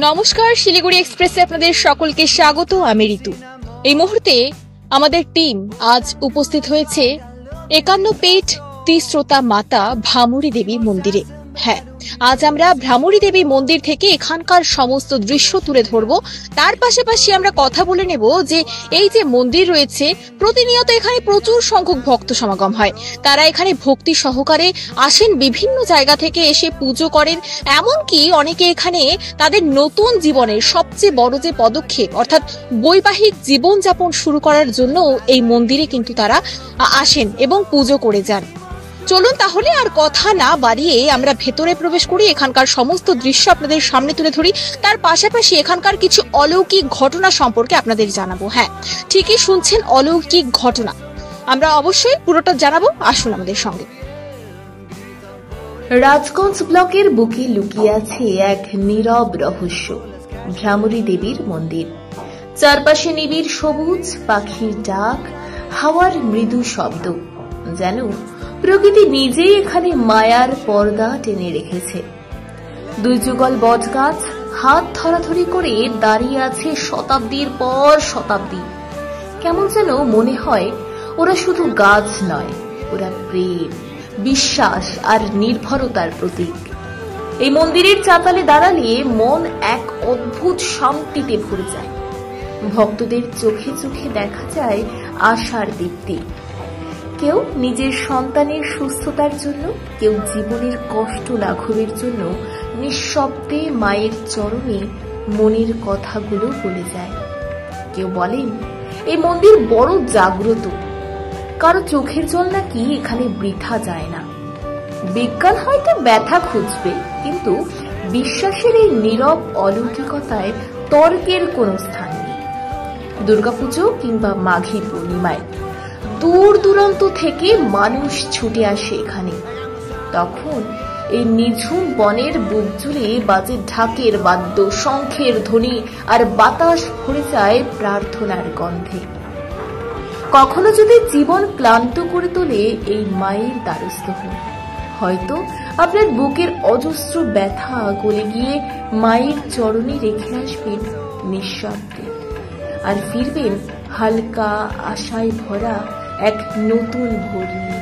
নমস্কার, শিলিগুড়ি এক্সপ্রেসে আপনাদের সকলকে স্বাগত। আমি ঋতু। এই মুহূর্তে আমাদের টিম আজ উপস্থিত হয়েছে 51 পীঠ তিস্রোতা মাতা ভ্রামরী দেবী মন্দিরে। হ্যাঁ, আজ আমরা ভ্রামরী দেবী মন্দির থেকে এখানকার সমস্ত দৃশ্য তুলে ধরব। তার পাশাপাশি আমরা কথা বলে নেব যে এই যে মন্দির রয়েছে, প্রতিনিয়ত এখানে প্রচুর সংখ্যক ভক্ত সমাগম হয়। তারা এখানে ভক্তি সহকারে আসেন, বিভিন্ন জায়গা থেকে এসে পুজো করেন। এমনকি অনেকে এখানে তাদের নতুন জীবনের সবচেয়ে বড় যে পদক্ষেপ অর্থাৎ বৈবাহিক জীবনযাপন শুরু করার জন্য এই মন্দিরে কিন্তু তারা আসেন এবং পুজো করে যান। চলুন তাহলে আর কথা না বাড়িয়ে আমরা ভেতরে প্রবেশ করি, এখানকার সমস্ত দৃশ্য আপনাদের সামনে তুলে ধরি। তার পাশাপাশি এখানকার কিছু অলৌকিক ঘটনা সম্পর্কে আপনাদের জানাবো। হ্যাঁ, ঠিকই শুনছেন, অলৌকিক ঘটনা। আমরা অবশ্যই পুরোটা জানাবো, আসুন আমাদের সঙ্গে। রাজগঞ্জ ব্লকের বুকে লুকিয়ে আছে এক নীরব রহস্য, ভ্রামরী দেবীর মন্দির। চারপাশে নিবিড় সবুজ, পাখির ডাক, হাওয়ার মৃদু শব্দ, যেন প্রকৃতি নিজেই এখানে মায়ার পর্দা টেনে রেখেছে। দুই যুগল বটগাছ হাত ধরাধরি করে দাঁড়িয়ে আছে শতাব্দীর পর শতাব্দী। কেমন যেন মনে হয় ওরা শুধু গাছ নয়, ওরা প্রেম, বিশ্বাস আর নির্ভরতার প্রতীক। এই মন্দিরের চাতালে দাঁড়ালে মন এক অদ্ভুত শান্তিতে ভরে যায়। ভক্তদের চোখে চোখে দেখা যায় আশার দীপ্তি। কেউ নিজের সন্তানের সুস্থতার জন্য, কেউ জীবনের কষ্ট লাঘবের জন্য নিঃশব্দে মায়ের চরণে মনের কথাগুলো বলে যায়। কেউ বলেন এই মন্দির বড় জাগ্রত, কারো চোখের জল নাকি এখানে বৃথা যায় না। বিজ্ঞান হয়তো ব্যথা খুঁজবে, কিন্তু বিশ্বাসের এই নীরব অলৌকিকতায় তর্কের কোনো স্থান নেই। দুর্গাপুজো কিংবা মাঘী পূর্ণিমায় দূর দূরান্ত থেকে মানুষ ছুটে আসে এখানে। তখন এই নিঝুম বনের বুক জুড়ে বাজে ঢাকের বাদ্য, শঙ্খের ধ্বনি, আর বাতাস ভরে যায় প্রার্থনার গন্ধে। কখনো যদি জীবন ক্লান্ত করে তোলে, এই মায়ের দ্বারস্থ হন। হয়তো আপনার বুকের অজস্র ব্যথা গলে গিয়ে মায়ের চরণে রেখে আসবেন নিঃশব্দে, আর ফিরবেন হালকা আশায় ভরা এক নতুন ভোর নিয়ে।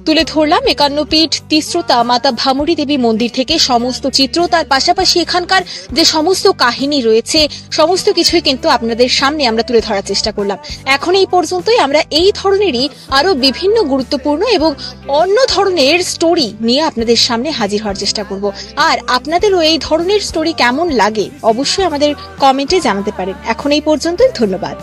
তুলে ধরলাম 51 পীঠ তিস্রোতা মাতা ভ্রামরী দেবী মন্দির থেকে সমস্ত চিত্র। তার পাশাপাশি এখানকার যে সমস্ত কাহিনী রয়েছে, সমস্ত কিছুই কিন্তু আপনাদের সামনে আমরা তুলে ধরার চেষ্টা করলাম। এখন এই পর্যন্তই। আমরা এই ধরনেরই আরো বিভিন্ন গুরুত্বপূর্ণ এবং অন্য ধরনের স্টোরি নিয়ে আপনাদের সামনে হাজির হওয়ার চেষ্টা করব। আর আপনাদেরও এই ধরনের স্টোরি কেমন লাগে অবশ্যই আমাদের কমেন্টে জানাতে পারেন। এখন এই পর্যন্তই, ধন্যবাদ।